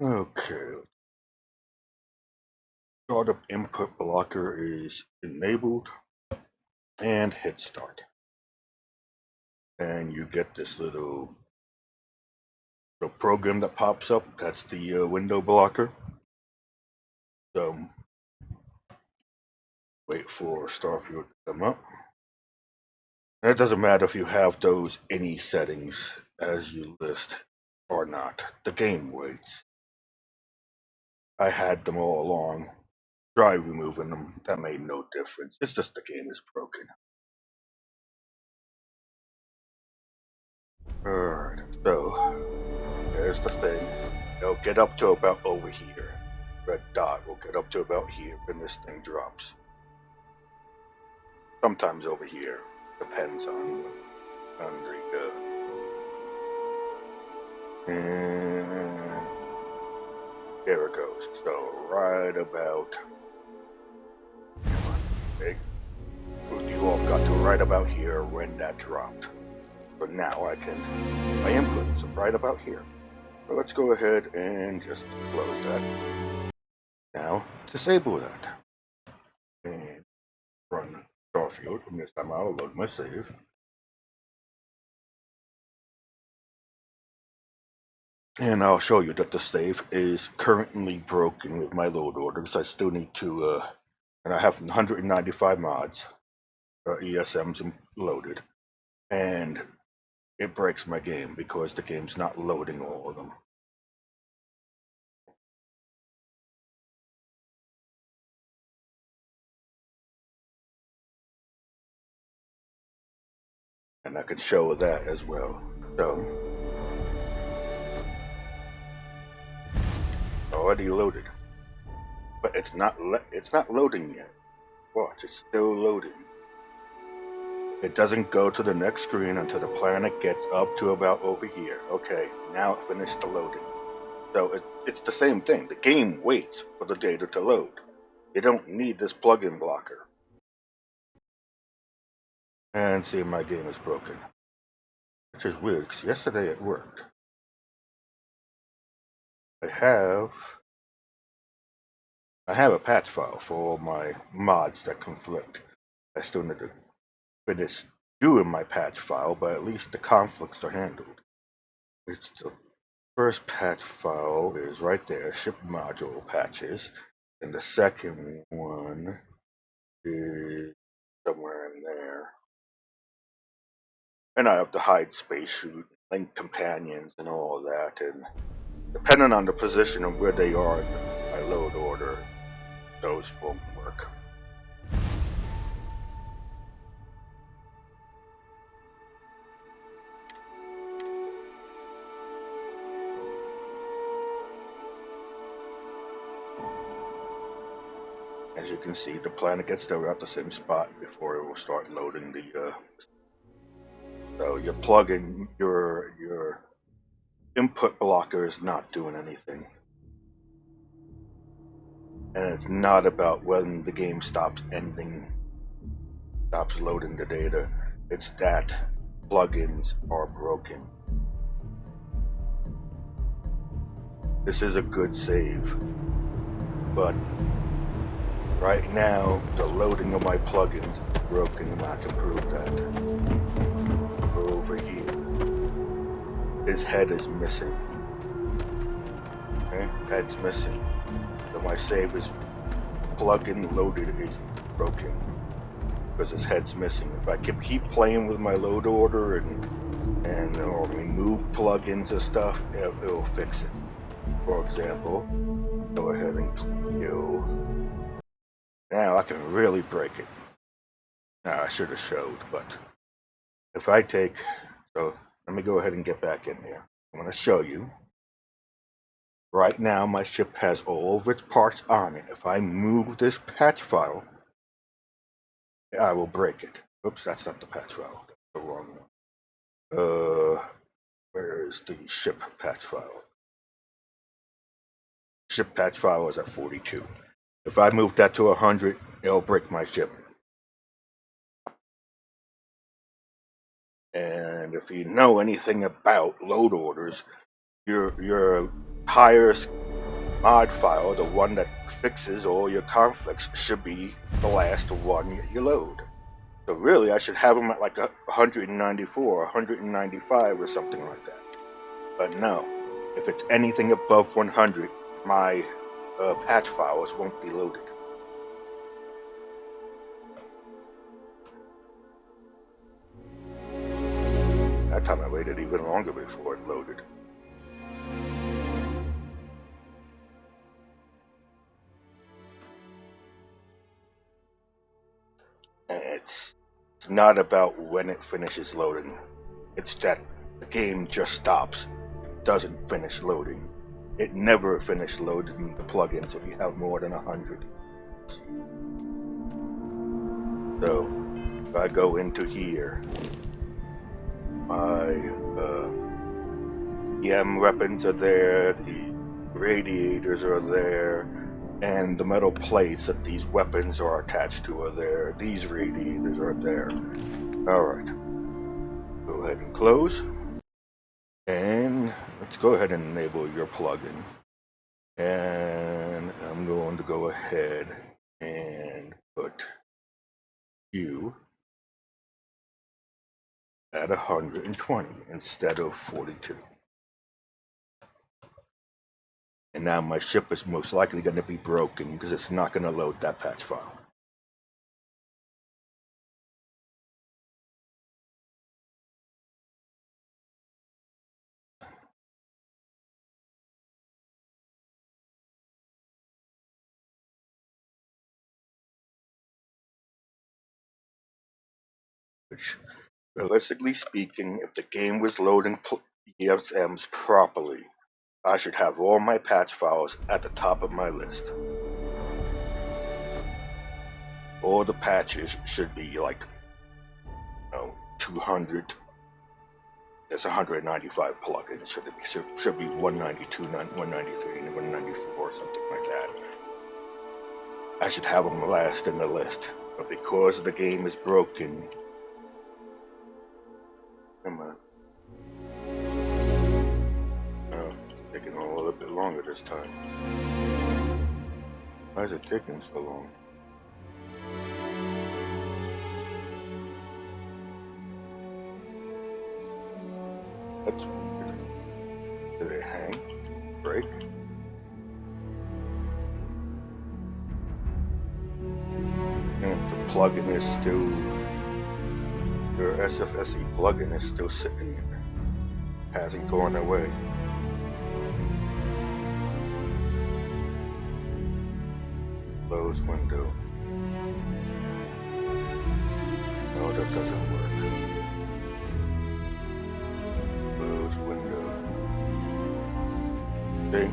Okay, startup input blocker is enabled and hit start. And you get this little the program that pops up. That's the window blocker. So wait for Starfield to come up. And it doesn't matter if you have those any settings as you list or not. The game waits. I had them all along. Try removing them. That made no difference. It's just the game is broken. Alright, so there's the thing. It'll get up to about over here. Red dot will get up to about here when this thing drops. Sometimes over here. Depends on the and there it goes. So right about okay. You all got to right about here when that dropped. But now I can my inputs right about here. So let's go ahead and just close that. Now disable that. And run Starfield. And this time I'll load my save. And I'll show you that the save is currently broken with my load orders. I still need to, and I have 195 mods, ESMs loaded, and it breaks my game because the game's not loading all of them. And I can show that as well. So, already loaded, but it's not loading yet. Watch, it's still loading. It doesn't go to the next screen until the planet gets up to about over here. Okay, now it finished the loading. So it's the same thing. The game waits for the data to load. You don't need this plugin blocker. And see, my game is broken. Which is weird, because yesterday it worked. I have a patch file for all my mods that conflict. I still need to finish doing my patch file, but at least the conflicts are handled. It's the first patch file is right there, ship module patches, and the second one is somewhere in there. And I have to hide spacesuit, link companions, and all that. And depending on the position of where they are in my load order, those won't work. As you can see, the planet gets there at the same spot before it will start loading the. So your plugin, your input blocker is not doing anything, and it's not about when the game stops loading the data. It's that plugins are broken. This is a good save, but right now the loading of my plugins is broken, and I can prove that. Over here, his head is missing. Okay, head's missing. So my save is plugin loaded is broken because his head's missing. If I can keep playing with my load order and or remove plugins and stuff, it'll fix it. For example, go ahead and kill. Now I can really break it. Now I should have showed, but if I take, so let me go ahead and get back in there. I'm going to show you. Right now my ship has all of its parts on it. If I move this patch file, I will break it. Oops, that's not the patch file. That's the wrong one. Where is the ship patch file? Ship patch file is at 42. If I move that to 100, it'll break my ship. And if you know anything about load orders, your higher mod file, the one that fixes all your conflicts, should be the last one you load. So really, I should have them at like 194, 195 or something like that. But no, if it's anything above 100, my patch files won't be loaded. That time I waited even longer before it loaded. And it's not about when it finishes loading. It's that the game just stops. It doesn't finish loading. It never finishes loading the plugins if you have more than 100. So if I go into here, my EM weapons are there, the radiators are there, and the metal plates that these weapons are attached to are there. These radiators are there. Alright. Go ahead and close. And let's go ahead and enable your plugin. And I'm going to go ahead and put you at 120 instead of 42. And now my ship is most likely going to be broken because it's not going to load that patch file. Which, realistically speaking, if the game was loading ESMs properly, I should have all my patch files at the top of my list. All the patches should be like, 200. There's 195 plugins. Should be 192, 193, and 194, something like that. I should have them last in the list, but because the game is broken, come on. It's taking a little bit longer this time. Why is it taking so long? That's weird. Did it hang? Break? And the plugin is still, your SFSE plugin is still sitting there. Hasn't gone away. Close window. No, that doesn't work. Close window. See?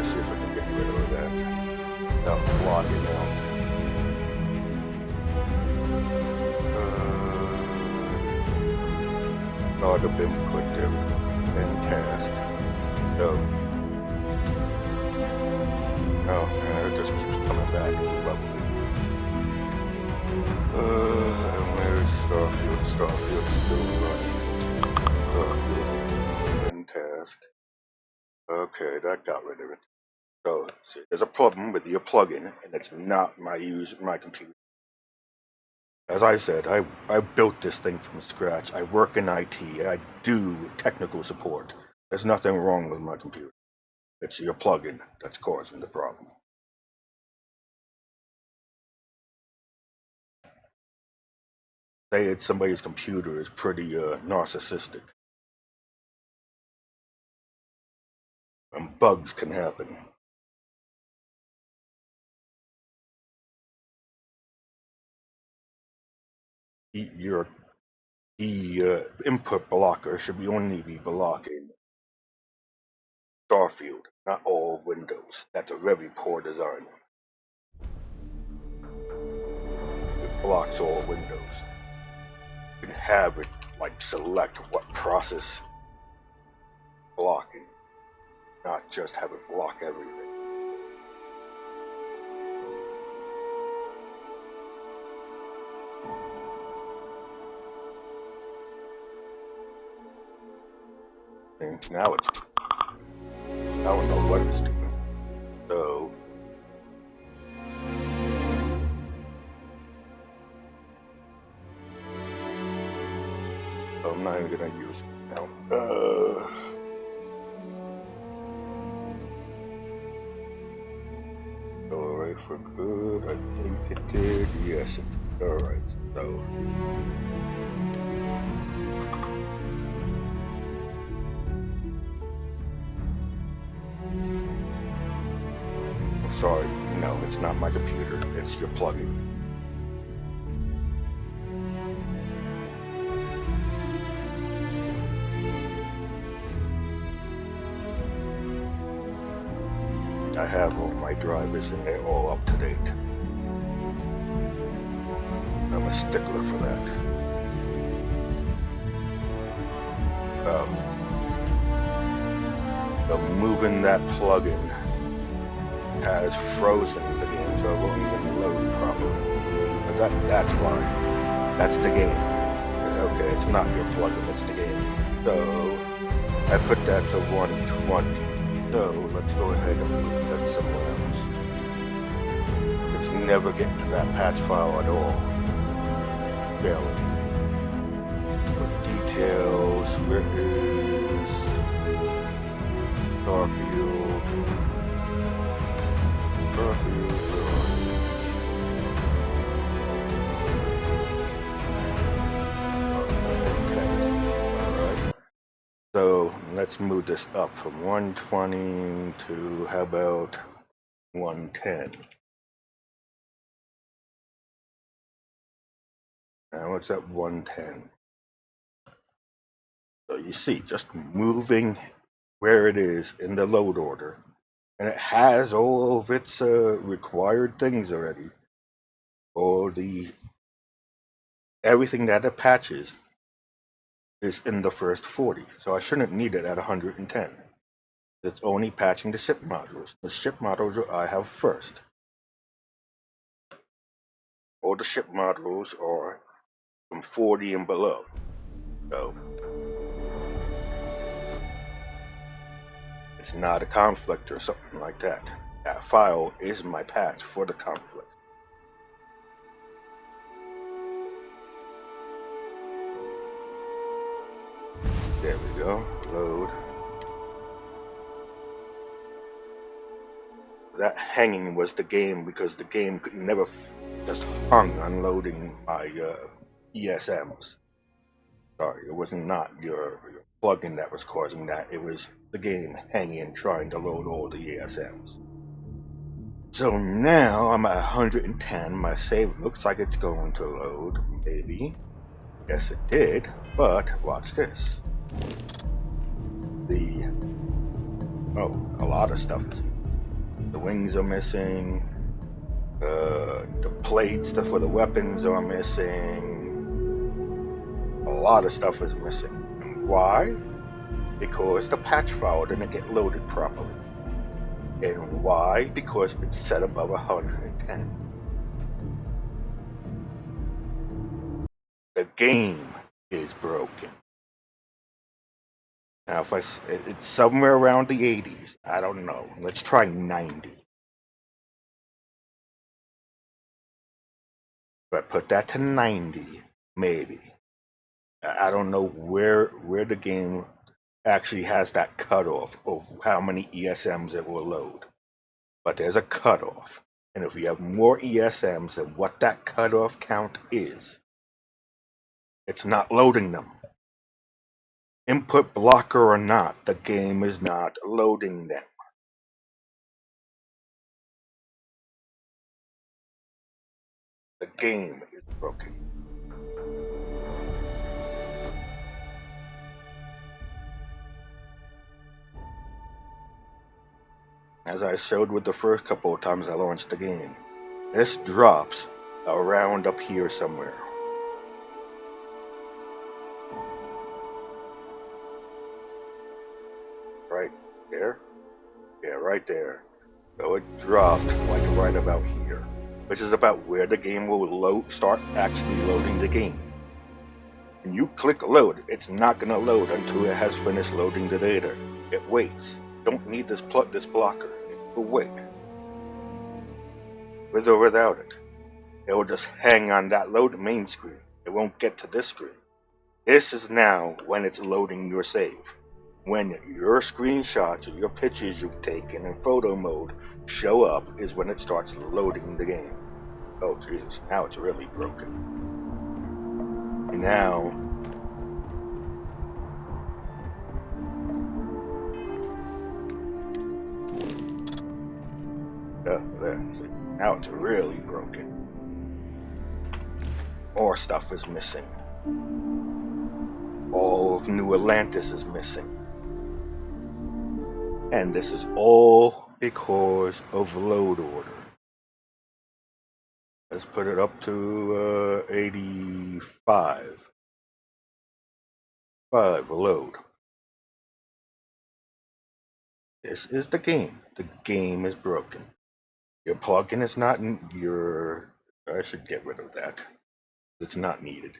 See if I can get rid of that without blocking out. Auto bin quick and task. So, it just keeps coming back. Lovely. Where's Starfield? Starfield's still running. Starfield bin task. Okay, that got rid of it. So, see, there's a problem with your plugin, and it's not my computer. As I said, I built this thing from scratch. I work in IT. I do technical support. There's nothing wrong with my computer. It's your plugin that's causing the problem. Say it's somebody's computer is pretty narcissistic. And bugs can happen. The input blocker should only be blocking Starfield, not all Windows. That's a very poor design. It blocks all Windows. You can have it like select what process blocking, not just have it block everything. And now it's, I don't know what it's doing. So I'm not even gonna use it now. Alright, for good. I think it did. Yes, it did. Alright, so. I'm sorry. No, it's not my computer. It's your plugin. I have all my drivers and they're all up to date. I'm a stickler for that. The moving that plugin has frozen the game, so it won't even load properly. But that's why. That's the game. Okay, it's not your plugin, it's the game. So I put that to 120. So let's go ahead and move that somewhere else. It's never getting to that patch file at all. Barely. So details, where is Starfield? Alright. So let's move this up from 120 to, how about 110? Now it's at 110. So you see, just moving where it is in the load order, and it has all of its required things already. All the everything that it patches is in the first 40, so I shouldn't need it at 110. It's only patching the ship modules. The ship modules I have first. All the ship modules are from 40 and below. So it's not a conflict or something like that. That file is my patch for the conflict. There we go. Load. That hanging was the game because the game could never just hung unloading my ESMs. Sorry, it was not your plugin that was causing that. It was the game hanging trying to load all the ESMs. So now I'm at 110. My save looks like it's going to load, maybe. Yes, it did, but watch this. A lot of stuff is. The wings are missing. The plates for the weapons are missing. A lot of stuff is missing. And why? Because the patch file didn't get loaded properly. And why? Because it's set above 110. The game is broken. Now, if it's somewhere around the 80s, I don't know. Let's try 90. If I put that to 90, maybe. I don't know where the game actually has that cutoff of how many ESMs it will load. But there's a cutoff. And if you have more ESMs than what that cutoff count is, it's not loading them. Input blocker or not, the game is not loading them. The game is broken. As I showed with the first couple of times I launched the game, this drops around up here somewhere. There? Yeah, right there. So it dropped like right about here, which is about where the game will start actually loading the game. When you click load, it's not going to load until it has finished loading the data. It waits. Don't need this blocker. It will wait. With or without it. It will just hang on that load main screen. It won't get to this screen. This is now when it's loading your save. When your screenshots or your pictures you've taken in photo mode show up is when it starts loading the game. Oh Jesus, now it's really broken. Now, there, see, now it's really broken. More stuff is missing. All of New Atlantis is missing. And this is all because of load order. Let's put it up to 85. 5 load. This is the game. The game is broken. Your plugin is not in your... I should get rid of that. It's not needed.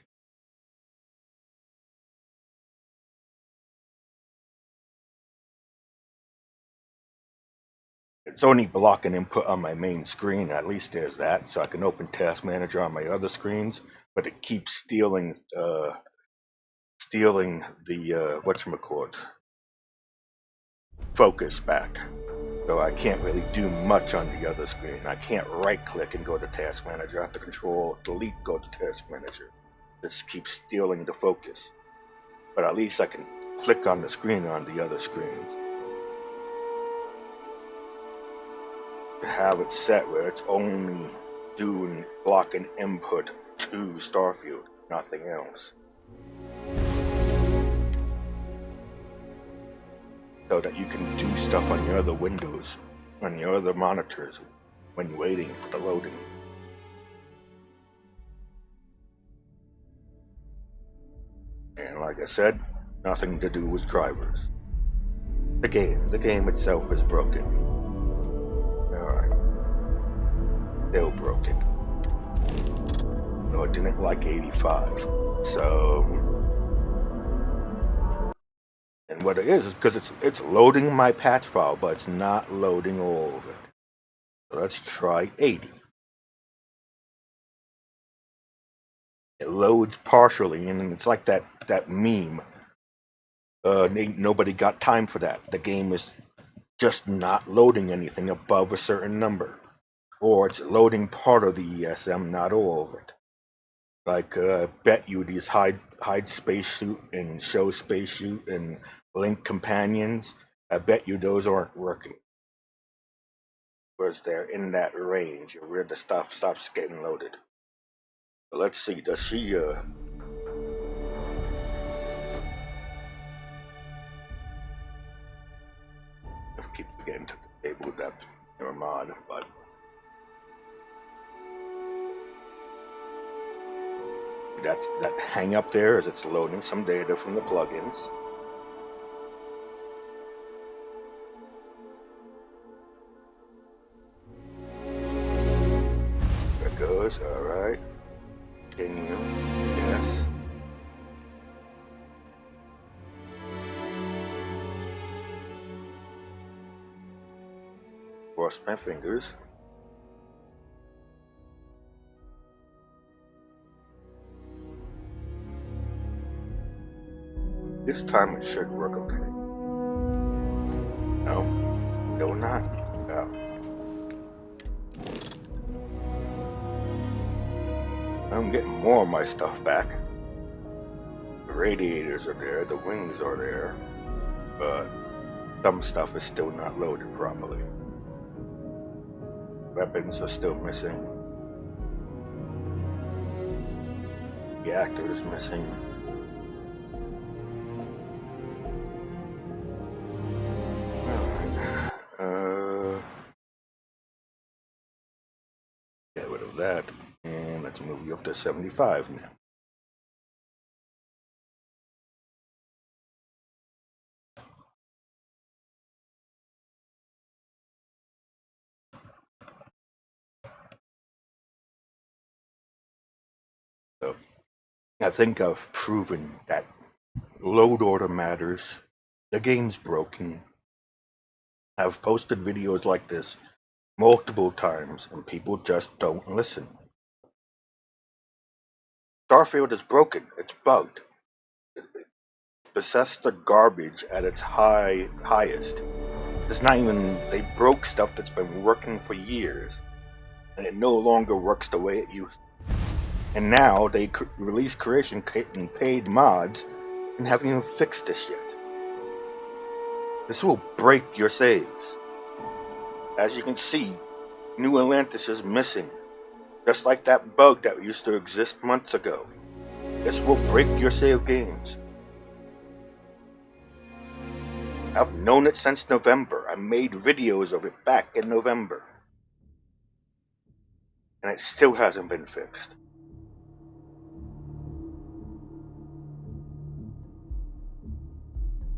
It's only blocking input on my main screen. At least there's that, so I can open Task Manager on my other screens. But it keeps stealing the whatchamacallit, focus back. So I can't really do much on the other screen. I can't right-click and go to Task Manager. I have to Control Delete, go to Task Manager. This keeps stealing the focus. But at least I can click on the screen on the other screens. To have it set where it's only doing blocking input to Starfield, nothing else. So that you can do stuff on your other windows, on your other monitors, when you're waiting for the loading. And like I said, nothing to do with drivers. The game itself is broken. Alright. Still broken. No, it didn't like 85. So, and what it is because it's loading my patch file, but it's not loading all of it. So let's try 80. It loads partially, and it's like that meme. Nobody got time for that. The game is just not loading anything above a certain number, or it's loading part of the ESM, not all of it. Like bet you these hide spacesuit and show spacesuit and link companions. I bet you those aren't working. Whereas they're in that range where the stuff stops getting loaded. But let's see, does she I keep forgetting to disable that in mod, but that hang up there as it's loading some data from the plugins. There it goes, alright. Continue, yes. Cross my fingers. This time it should work okay. No, still not. No. I'm getting more of my stuff back. The radiators are there, the wings are there, but some stuff is still not loaded properly. Weapons are still missing. The actor is missing. Get rid of that, and let's move you up to 75 now. I think I've proven that load order matters. The game's broken. I've posted videos like this multiple times and people just don't listen. Starfield is broken. It's bugged. Bethesda garbage at its highest. It's not even, they broke stuff that's been working for years, and it no longer works the way it used to. And now they release creation kit and paid mods and haven't even fixed this yet. This will break your saves. As you can see, New Atlantis is missing, just like that bug that used to exist months ago. This will break your save games. I've known it since November. I made videos of it back in November. And it still hasn't been fixed.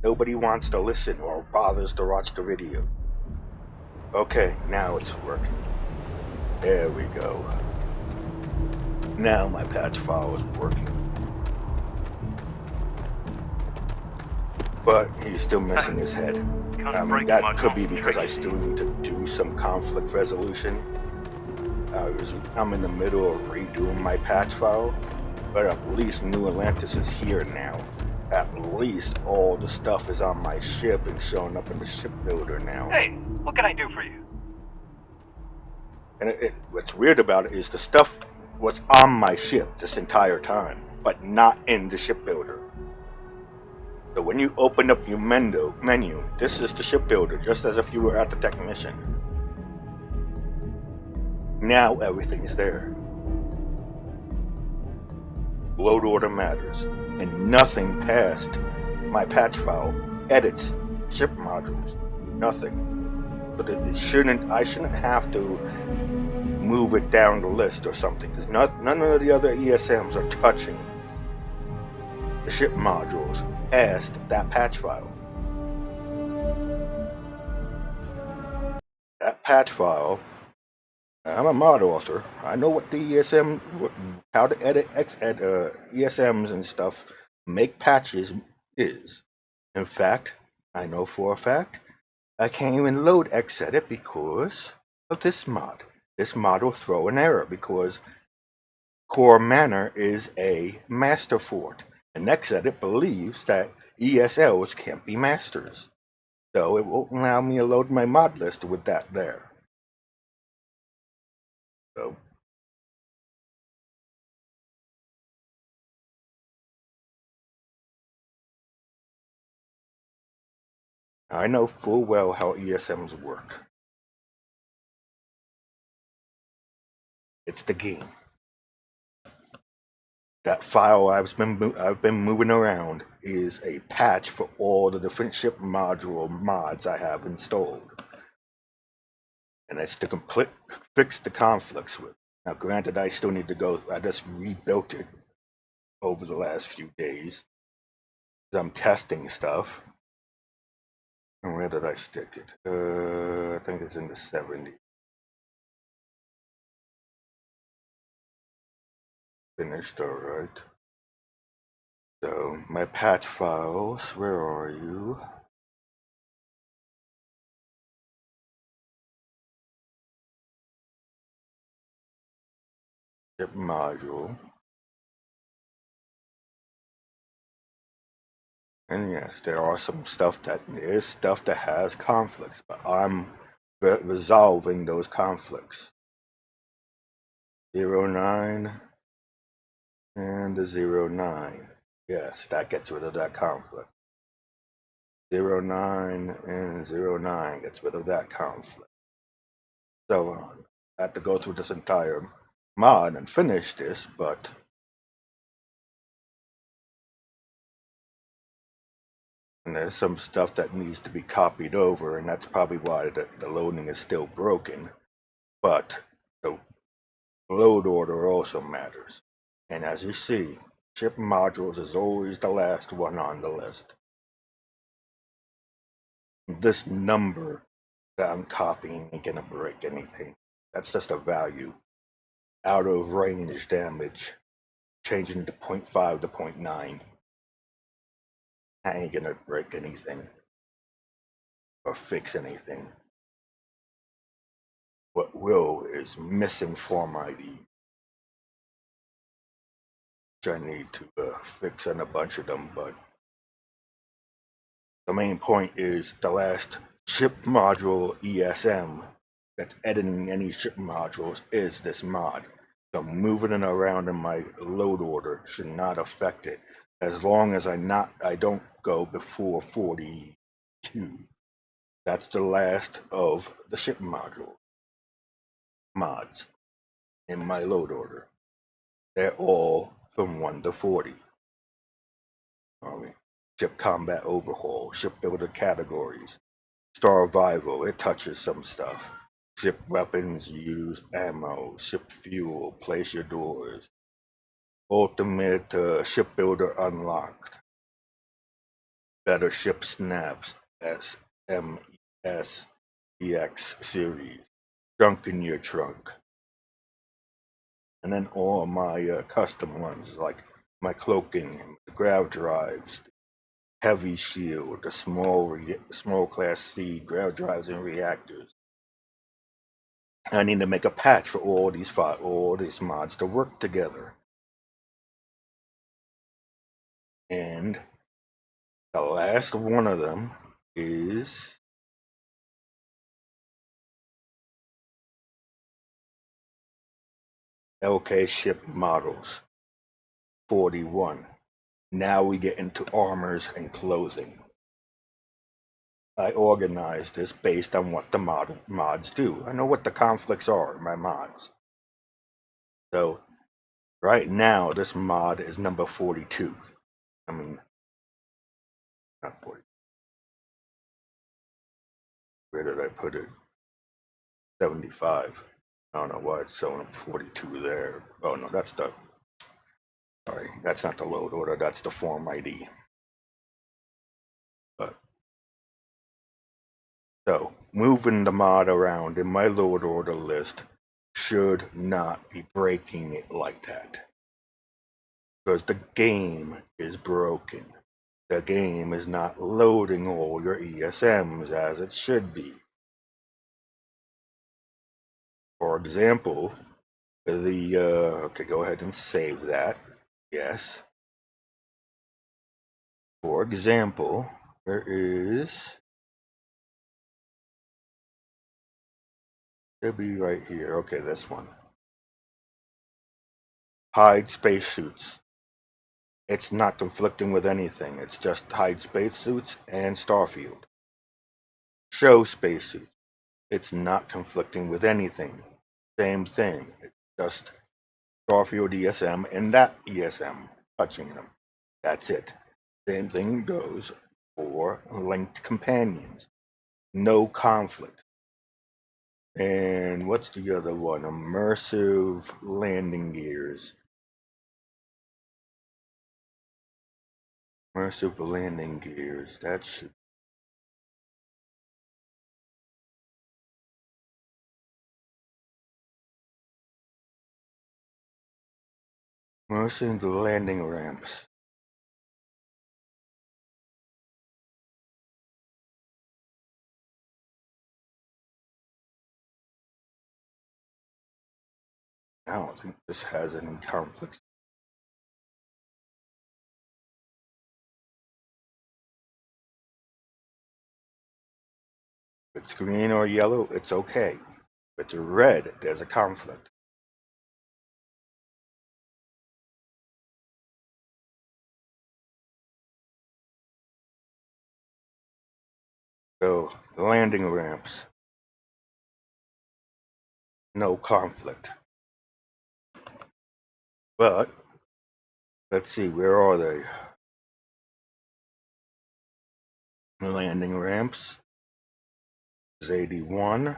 Nobody wants to listen or bothers to watch the video. Okay, now it's working. There we go. Now my patch file is working. But he's still missing his head. That could be because I still need to do some conflict resolution. I'm in the middle of redoing my patch file, but at least New Atlantis is here now. At least all the stuff is on my ship and showing up in the ship builder now. Hey, what can I do for you? And what's weird about it is the stuff was on my ship this entire time, but not in the ship builder. So when you open up your menu, this is the ship builder, just as if you were at the technician. Now everything is there. Load order matters, and nothing past my patch file edits ship modules. Nothing. But I shouldn't have to move it down the list or something, because none of the other ESMs are touching the ship modules past that patch file. That patch file, I'm a mod author. I know what the ESM, how to edit ESMs and stuff, make patches is. In fact, I know for a fact, I can't even load Xedit because of this mod. This mod will throw an error because Core Manor is a master fort, and Xedit believes that ESLs can't be masters. So it won't allow me to load my mod list with that there. So I know full well how ESMs work. It's the game. That file I've been moving around is a patch for all the different ship module mods I have installed, and it's to fix the conflicts with. Now, granted, I still need to go. I just rebuilt it over the last few days. I'm testing stuff. And where did I stick it? I think it's in the 70s. Finished, all right. So my patch files, where are you? Ship module. And yes, there is stuff that has conflicts, but I'm resolving those conflicts. 09 and the 09. Yes, that gets rid of that conflict. 09 and 09 gets rid of that conflict. So on. I had to go through this entire mod and finish this, but and there's some stuff that needs to be copied over, and that's probably why the loading is still broken. But the load order also matters. And as you see, ship modules is always the last one on the list. This number that I'm copying ain't gonna break anything. That's just a value. Out of range damage. changing to 0.5 to 0.9. I ain't gonna break anything or fix anything. What will is missing form ID, which I need to fix on a bunch of them, but the main point is the last ship module ESM that's editing any ship modules is this mod. So moving it around in my load order should not affect it as long as I don't go before 42. That's the last of the ship module mods in my load order. They're all from 1 to 40. Ship combat overhaul, shipbuilder categories, Starvival, it touches some stuff. Ship weapons used, ammo, ship fuel, place your doors. Ultimate shipbuilder unlocked. Better ship snaps, SMES EX series. Junk in your trunk. And then all my custom ones like my cloaking, the grav drives, heavy shield, the small class C grav drives and reactors. I need to make a patch for all these mods to work together. And the last one of them is LK ship models 41. Now we get into armors and clothing. I organized this based on what the mods do. I know what the conflicts are in my mods. So right now this mod is number 42. I mean, not 40. Where did I put it? 75. I don't know why it's showing up 42 there. Oh no, sorry, that's not the load order, that's the form ID. But so moving the mod around in my load order list should not be breaking it like that. Because the game is broken. The game is not loading all your ESMs as it should be. For example, okay, go ahead and save that. Yes. For example, there is, it'll be right here. Okay, this one. Hide spacesuits. It's not conflicting with anything. It's just hide spacesuits and Starfield. Show spacesuits. It's not conflicting with anything. Same thing. It's just Starfield ESM and that ESM touching them. That's it. Same thing goes for linked companions. No conflict. And what's the other one? Immersive landing gears. Immersive landing gears. That should. Immersive landing ramps. I don't think this has any conflicts. If it's green or yellow, it's okay. If it's red, there's a conflict. So, the landing ramps, no conflict. But, let's see, where are they? The landing ramps is 81.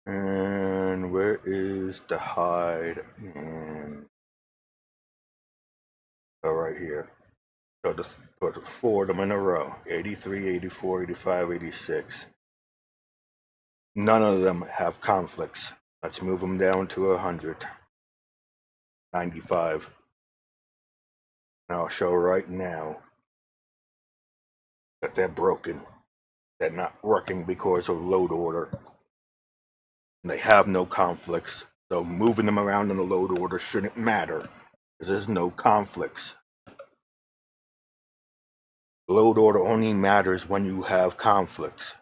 And where is the hide? And right here. So just put four of them in a row. 83, 84, 85, 86. None of them have conflicts. Let's move them down to 100. 95. And I'll show right now that they're broken. They're not working because of load order. And they have no conflicts. So moving them around in the load order shouldn't matter because there's no conflicts. Load order only matters when you have conflicts.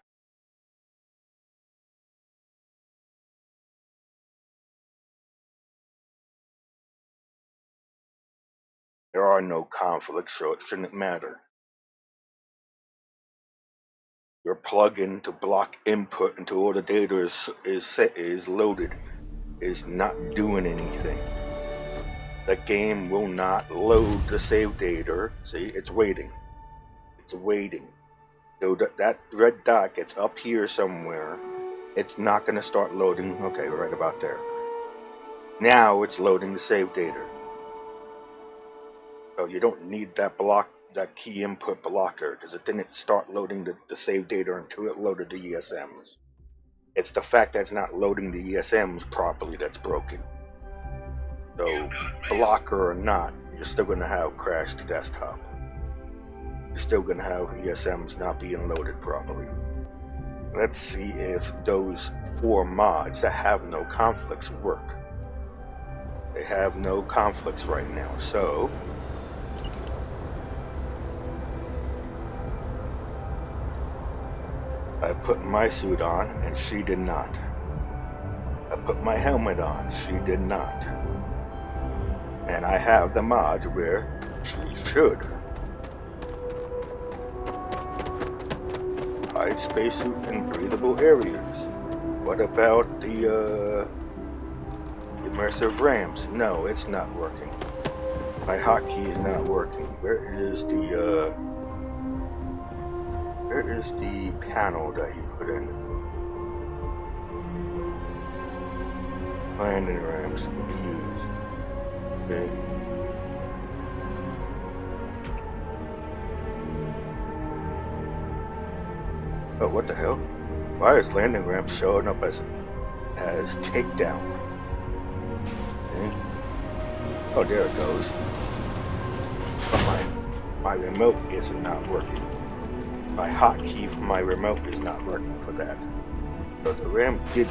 There are no conflicts, so it shouldn't matter. Your plugin to block input until all the data is loaded is not doing anything. The game will not load the save data. See, it's waiting. It's waiting. So that red dot gets up here somewhere. It's not going to start loading. Okay, right about there. Now it's loading the save data. So you don't need that key input blocker, because it didn't start loading the save data until it loaded the ESMs. It's the fact that it's not loading the ESMs properly that's broken. So blocker or not, you're still going to have crashed desktop. You're still going to have ESMs not being loaded properly. Let's see if those 4 mods that have no conflicts work. They have no conflicts right now, so I put my suit on and she did not. I put my helmet on, she did not. And I have the mod where she should. Hide spacesuit in breathable areas. What about the immersive ramps? No, it's not working. My hotkey is not working. Where is the panel that you put in? Landing ramps, views. Okay. Oh, what the hell? Why is landing ramp showing up as takedown? Okay. Oh, there it goes. But my remote is not working. My hotkey for my remote is not working for that. So the ramp did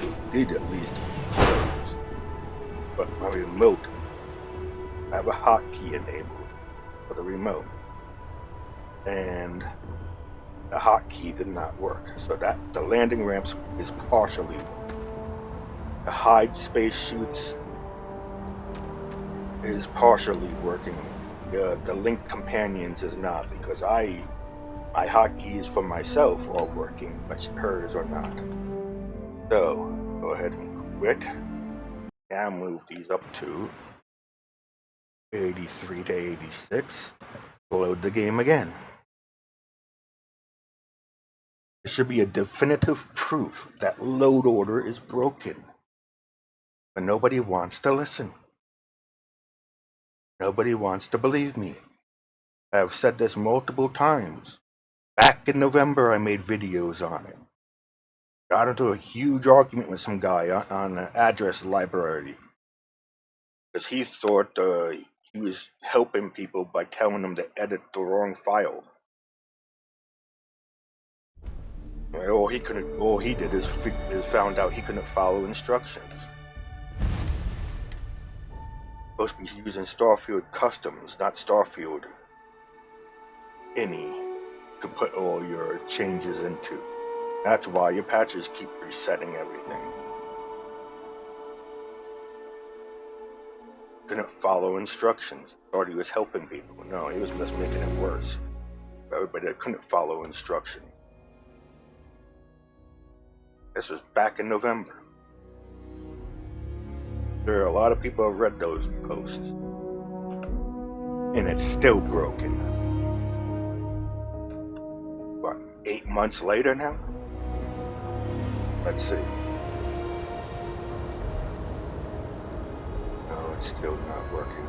at least close. But my remote, I have a hotkey enabled for the remote, and the hotkey did not work. So that the landing ramps is partially working. The hide spacesuits is partially working. The link companions is not, because my hotkeys for myself are working, but hers are not. So go ahead and quit. Now move these up to 83 to 86. Load the game again. It should be a definitive proof that load order is broken. But nobody wants to listen. Nobody wants to believe me. I have said this multiple times. Back in November I made videos on it. Got into a huge argument with some guy on an address library. Because he thought he was helping people by telling them to edit the wrong file. All he did is found out he couldn't follow instructions. Supposed to be using Starfield customs, not Starfield any, to put all your changes into. That's why your patches keep resetting everything. Couldn't follow instructions. Thought he was helping people. No, he was just making it worse. Everybody that couldn't follow instructions. This was back in November. There are a lot of people who have read those posts. And it's still broken. What, 8 months later now? Let's see. No, it's still not working.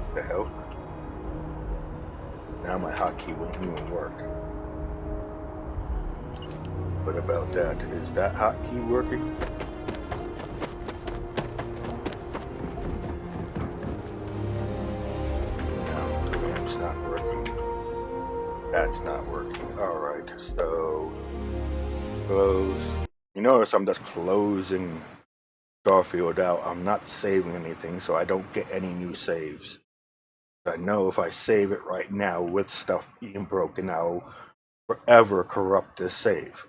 What the hell? Now my hotkey won't even work. What about that? Is that hotkey working? That's not working. Alright, so close. You notice I'm just closing Starfield out. I'm not saving anything, so I don't get any new saves. I know if I save it right now with stuff being broken, I'll forever corrupt this save.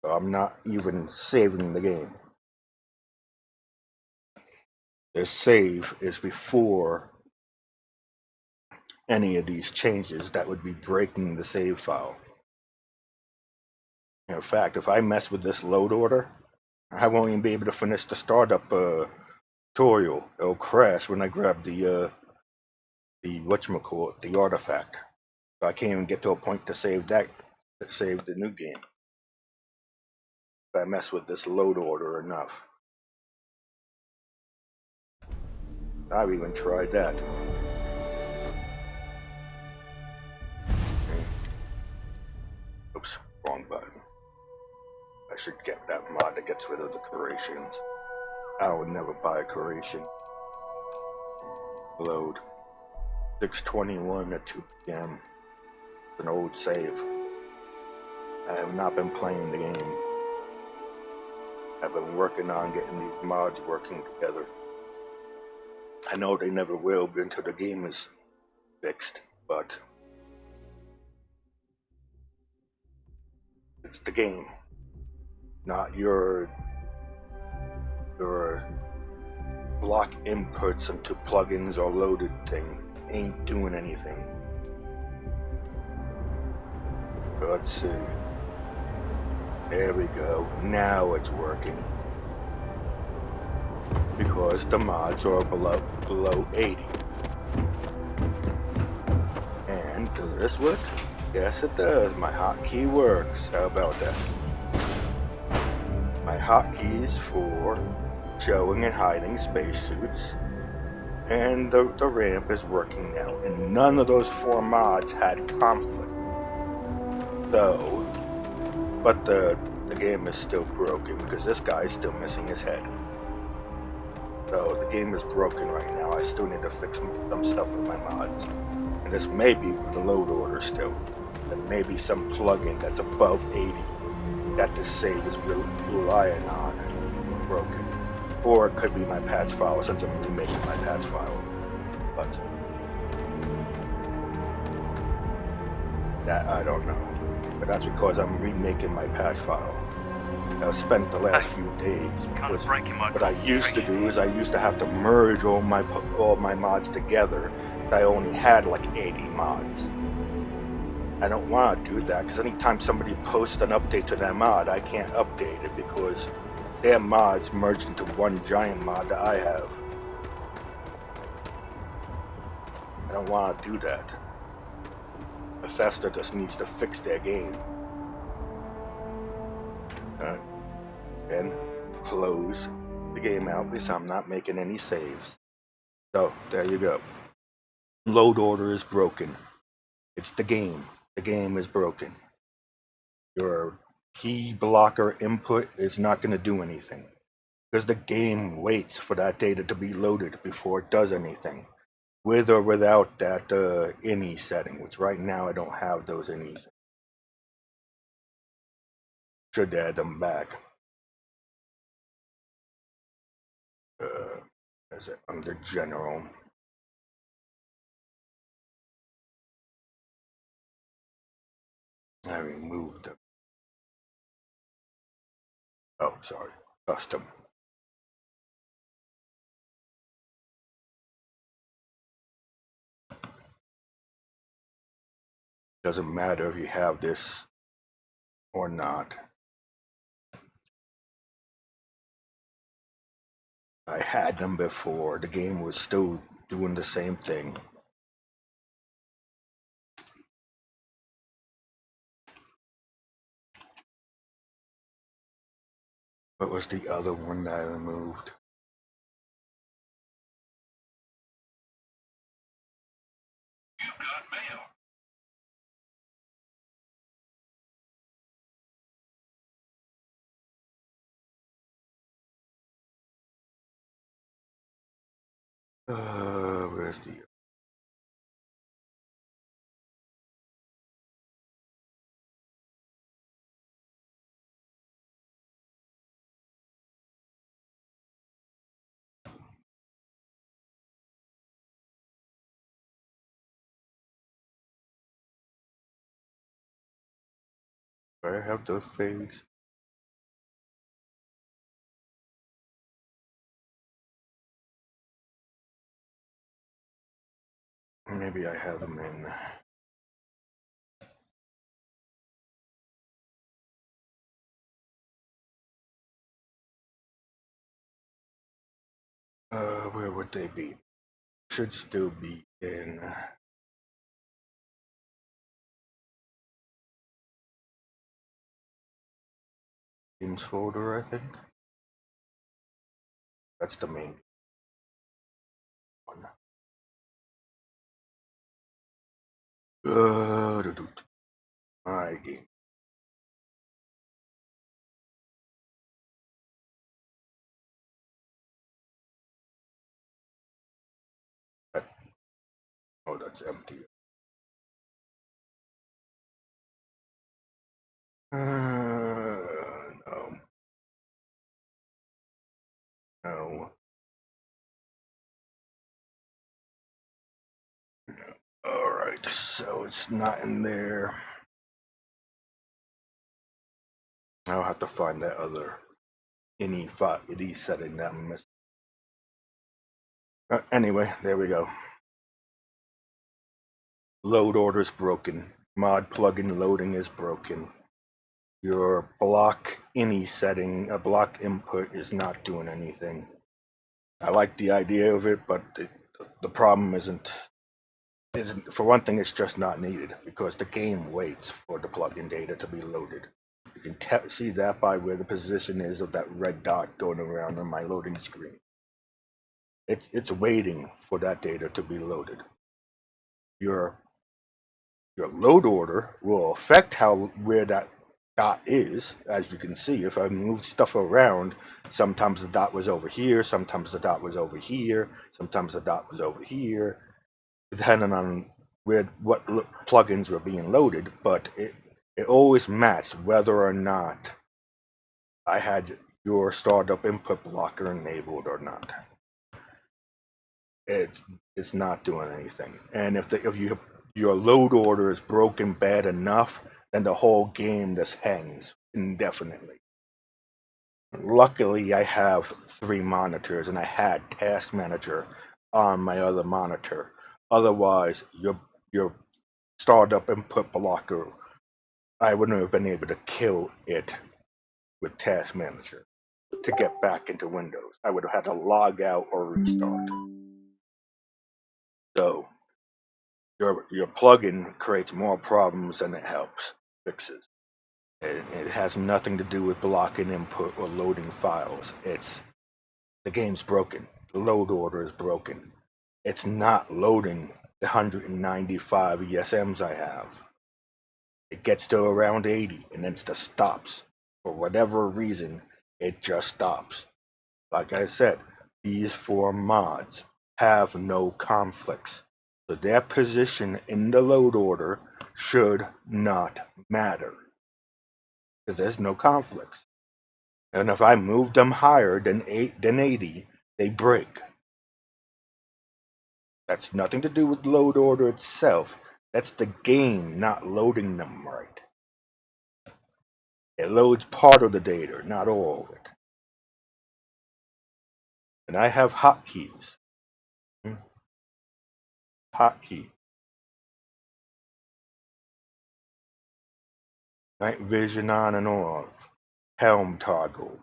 So I'm not even saving the game. This save is before any of these changes that would be breaking the save file. In fact, if I mess with this load order, I won't even be able to finish the startup tutorial. It'll crash when I grab the whatchamacallit, the artifact. So I can't even get to a point to save the new game. If I mess with this load order enough. I've even tried that. Oops, wrong button. I should get that mod that gets rid of the curations. I would never buy a curation. Load. 6:21 at 2 p.m. It's an old save. I have not been playing the game. I've been working on getting these mods working together. I know they never will be until the game is fixed, but it's the game, not your block inputs into plugins or loaded thing. Ain't doing anything. Let's see. There we go. Now it's working. Because the mods are below 80. And does this work? Yes it does. My hotkey works. How about that? My hotkeys for showing and hiding spacesuits and the ramp is working now, and none of those 4 mods had conflict. So, but the game is still broken because this guy is still missing his head. So the game is broken right now. I still need to fix some stuff with my mods, and this may be the load order still, and maybe some plugin that's above 80 that this save is relying on broken, or it could be my patch file since I'm remaking my patch file. But that I don't know. But that's because I'm remaking my patch file. I've spent the last few days because what I used to do is I used to have to merge all my mods together. I only had like 80 mods. I don't want to do that because anytime somebody posts an update to that mod, I can't update it because their mods merged into one giant mod that I have. I don't want to do that. Bethesda just needs to fix their game. Then close the game out because I'm not making any saves. So there you go. Load order is broken. It's the game. The game is broken. Your key blocker input is not going to do anything because the game waits for that data to be loaded before it does anything, with or without that ini setting, which right now I don't have those inis. Should add them back. Is it under general? I removed them. Oh, sorry. Custom. Doesn't matter if you have this or not. I had them before. The game was still doing the same thing. What was the other one that I removed? Where's the I have the face. Maybe I have them in. Where would they be? Should still be in Games folder, I think. That's the main one. My game. That, oh, that's empty. No, no, no. All right, so it's not in there. I'll have to find that other any setting that I'm missing. Anyway, there we go. Load order is broken. Mod plugin loading is broken. Your block any setting, a block input is not doing anything. I like the idea of it, but the problem isn't for one thing, it's just not needed because the game waits for the plugin data to be loaded. You can see that by where the position is of that red dot going around on my loading screen. It's waiting for that data to be loaded. Your load order will affect where that dot is. As you can see, if I move stuff around, sometimes the dot was over here, sometimes the dot was over here, sometimes the dot was over here, depending on what plugins were being loaded. But it always matched whether or not I had your startup input blocker enabled or not. It's not doing anything. And if your load order is broken bad enough, then the whole game just hangs indefinitely. Luckily, I have 3 monitors, and I had Task Manager on my other monitor. Otherwise, your startup input blocker, I wouldn't have been able to kill it with Task Manager to get back into Windows. I would have had to log out or restart. So your plugin creates more problems than it helps fixes. It has nothing to do with blocking input or loading files. It's the game's broken. The load order is broken. It's not loading the 195 ESMs I have. It gets to around 80 and then it just stops. For whatever reason, it just stops. Like I said, these 4 mods have no conflicts. So their position in the load order should not matter. Because there's no conflicts. And if I move them higher than 80, they break. That's nothing to do with load order itself. That's the game not loading them right. It loads part of the data, not all of it. And I have hotkeys. Hotkey. Night vision on and off. Helm toggle.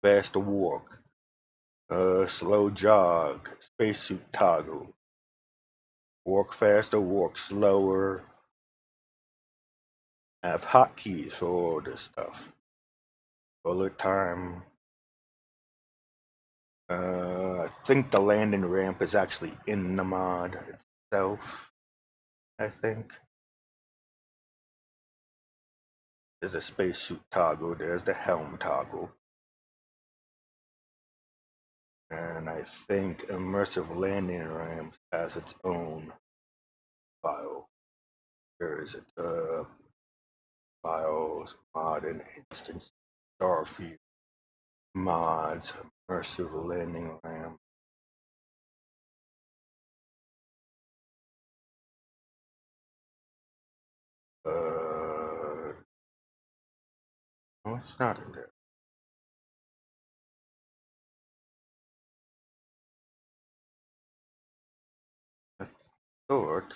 Faster walk. Slow jog. Spacesuit toggle. Walk faster, walk slower. I have hotkeys for all this stuff. Bullet time. I think the landing ramp is actually in the mod itself. I think. There's a spacesuit toggle. There's the helm toggle. And I think immersive landing ramp has its own file. Where is it? Files, mod and instance, Starfield, mods, immersive landing ramp. No, it's not in there. Sort.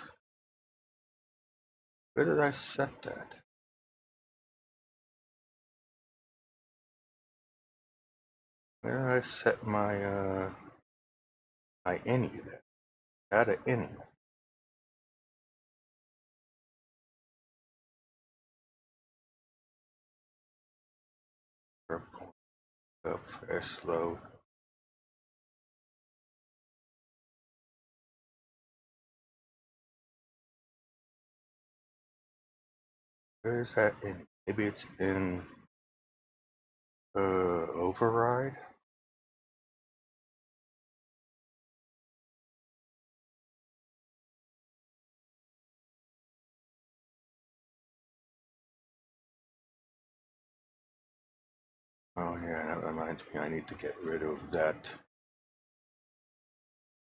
Where did I set that? Where did I set my any then? Add an any. Point up, first load. Where is that in? Maybe it's in override. Oh yeah, that reminds me. I need to get rid of that.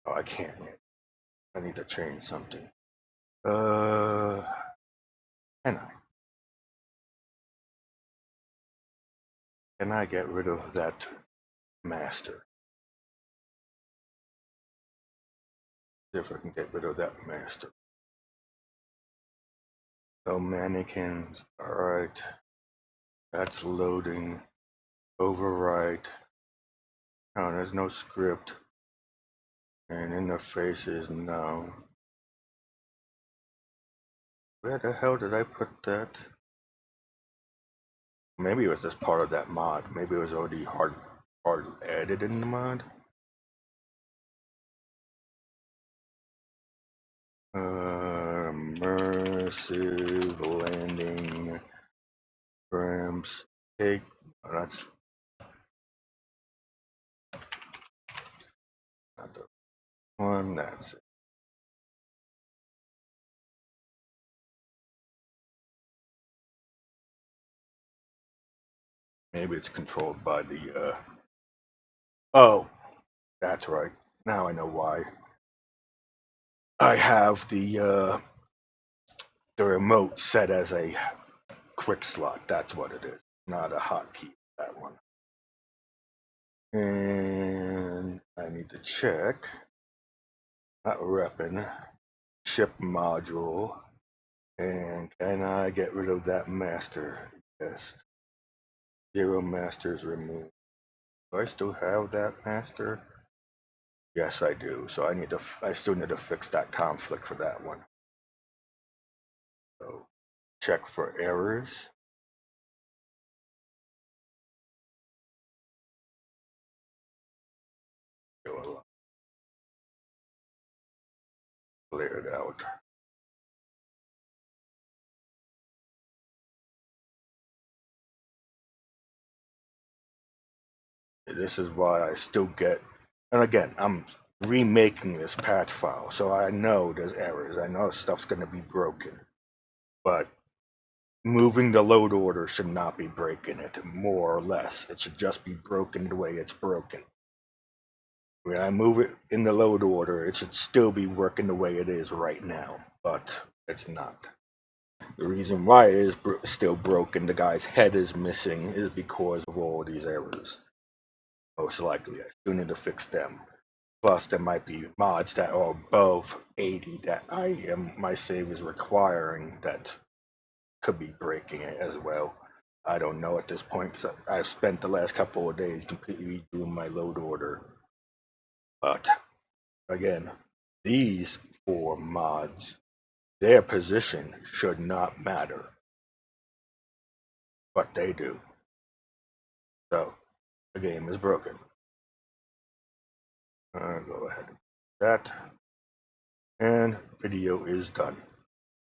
Oh, I can't yet. I need to change something. Can I? Can I get rid of that master? See if I can get rid of that master. No mannequins. Alright. That's loading. Overwrite. No, there's no script. And interfaces, no. Where the hell did I put that? Maybe it was just part of that mod. Maybe it was already hard added in the mod. Immersive landing ramps. Take. Oh, that's not the one. That's it. Maybe it's controlled by the. Oh, that's right. Now I know why. I have the remote set as a quick slot. That's what it is, not a hotkey. That one. And I need to check. Not repping. Ship module. And can I get rid of that master? Yes. Zero masters removed. Do I still have that master? Yes, I do. So I still need to fix that conflict for that one. So check for errors. Clear it out. This is why I still get, and again, I'm remaking this patch file, so I know there's errors. I know stuff's going to be broken, but moving the load order should not be breaking it, more or less. It should just be broken the way it's broken. When I move it in the load order, it should still be working the way it is right now, but it's not. The reason why it is still broken, the guy's head is missing, is because of all these errors. Most likely, I still need to fix them. Plus, there might be mods that are above 80 that my save is requiring that could be breaking it as well. I don't know at this point because I've spent the last couple of days completely redoing my load order. But again, these four mods, their position should not matter, but they do. So the game is broken. Go ahead and do that, and video is done.